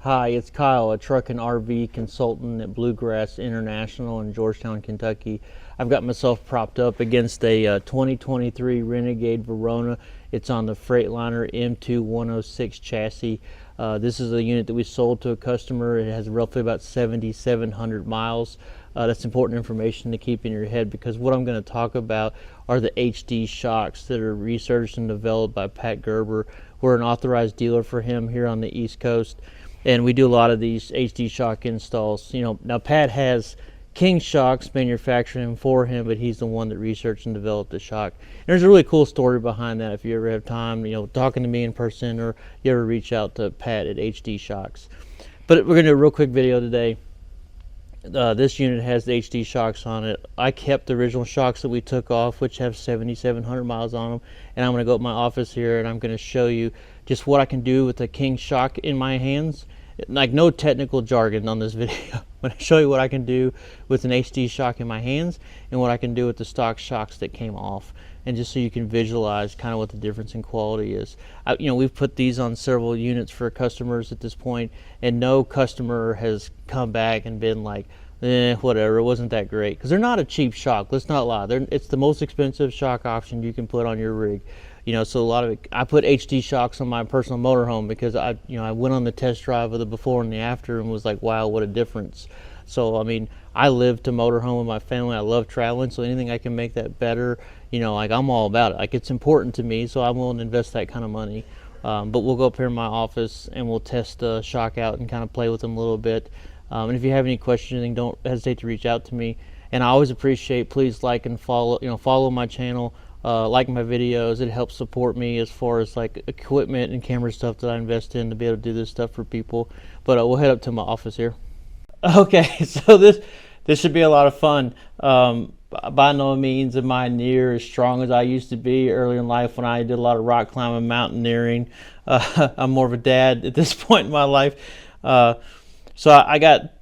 Hi, it's Kyle, a truck and RV consultant at Bluegrass International in Georgetown, Kentucky. I've got myself propped up against a 2023 Renegade Verona. It's on the Freightliner M2 106 chassis. This is a unit that we sold to a customer. It has roughly about 7,700 miles. That's important information to keep in your head, because what I'm going to talk about are the HD shocks that are researched and developed by Pat Gerber. We're an authorized dealer for him here on the East Coast, and we do a lot of these HD shock installs. Now Pat has King shocks manufacturing for him, but he's the one that researched and developed the shock. And there's a really cool story behind that. If you ever have time, talking to me in person, or you ever reach out to Pat at HD Shocks. But we're gonna do a real quick video today. This unit has the HD shocks on it. I kept the original shocks that we took off, which have 7,700 miles on them, and I'm going to go to my office here and I'm going to show you just what I can do with the King shock in my hands. Like, no technical jargon on this video. I'm going to show you what I can do with an HD shock in my hands and what I can do with the stock shocks that came off, and just so you can visualize kind of what the difference in quality is. We've put these on several units for customers at this point, and no customer has come back and been like, whatever, it wasn't that great. Because they're not a cheap shock, let's not lie. It's the most expensive shock option you can put on your rig. So a lot of it, I put HD shocks on my personal motorhome because I went on the test drive of the before and the after and was like, wow, what a difference. So I live to motorhome with my family. I love traveling, so anything I can make that better, I'm all about it. Like, it's important to me, so I'm willing to invest that kind of money. But we'll go up here in my office and we'll test the shock out and kind of play with them a little bit. And if you have any questions or anything, don't hesitate to reach out to me. And I always appreciate, please like and follow my channel. Like my videos. It helps support me as far as like equipment and camera stuff that I invest in to be able to do this stuff for people. But we'll head up to my office here. Okay, so this should be a lot of fun. By no means am I near as strong as I used to be early in life when I did a lot of rock climbing, mountaineering. I'm more of a dad at this point in my life. So I got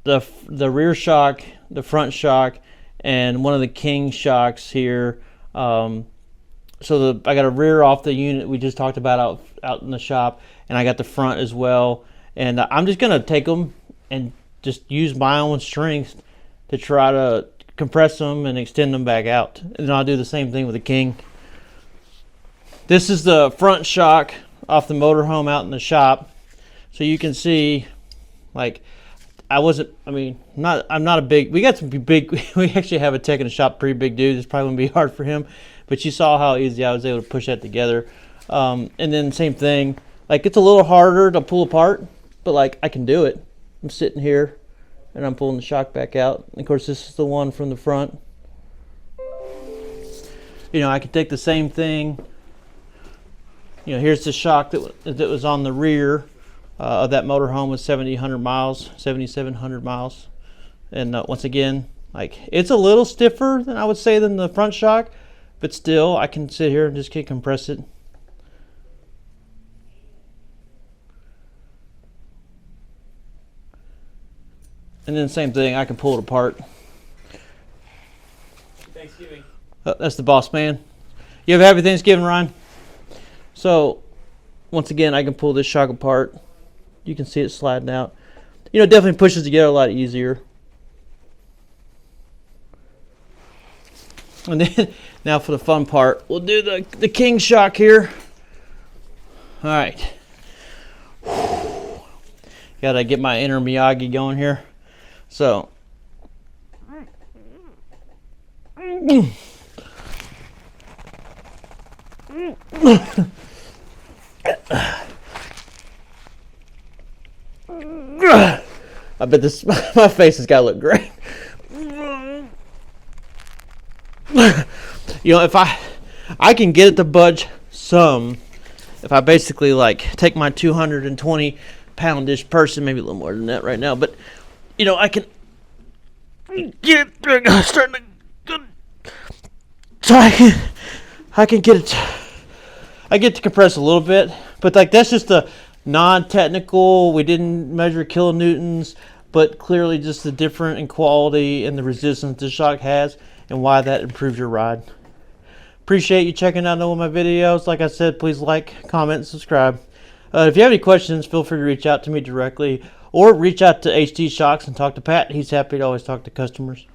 the rear shock, the front shock, and one of the King shocks here. I got a rear off the unit we just talked about out in the shop, and I got the front as well. And I'm just gonna take them and just use my own strength to try to compress them and extend them back out. And then I'll do the same thing with the King. This is the front shock off the motorhome out in the shop, so you can see, like, I'm not a big, we got some big, we actually have a tech in the shop, pretty big dude. It's probably gonna be hard for him, but you saw how easy I was able to push that together. And then same thing, like, it's a little harder to pull apart, but like, I can do it. I'm sitting here and I'm pulling the shock back out. And of course, this is the one from the front. I can take the same thing. Here's the shock that was on the rear of that motorhome with 7,700 miles. And once again, like, it's a little stiffer than I would say than the front shock, but still I can sit here and just compress it. And then same thing, I can pull it apart. Thanksgiving. That's the boss man. You have a happy Thanksgiving, Ryan? So once again, I can pull this shock apart. You can see it sliding out. It definitely pushes together a lot easier. And then now for the fun part, we'll do the King shock here. All right. Gotta get my inner Miyagi going here. So I bet this, my face has got to look great. If I can get it to budge some, if I basically like take my 220 poundish person, maybe a little more than that right now, but I can get it starting to, so I can get it. I get to compress a little bit, but like, that's just a non-technical. We didn't measure kilonewtons, but clearly just the difference in quality and the resistance the shock has, and why that improves your ride. Appreciate you checking out all my videos. Like I said, please like, comment, and subscribe. If you have any questions, feel free to reach out to me directly or reach out to HD Shocks and talk to Pat. He's happy to always talk to customers.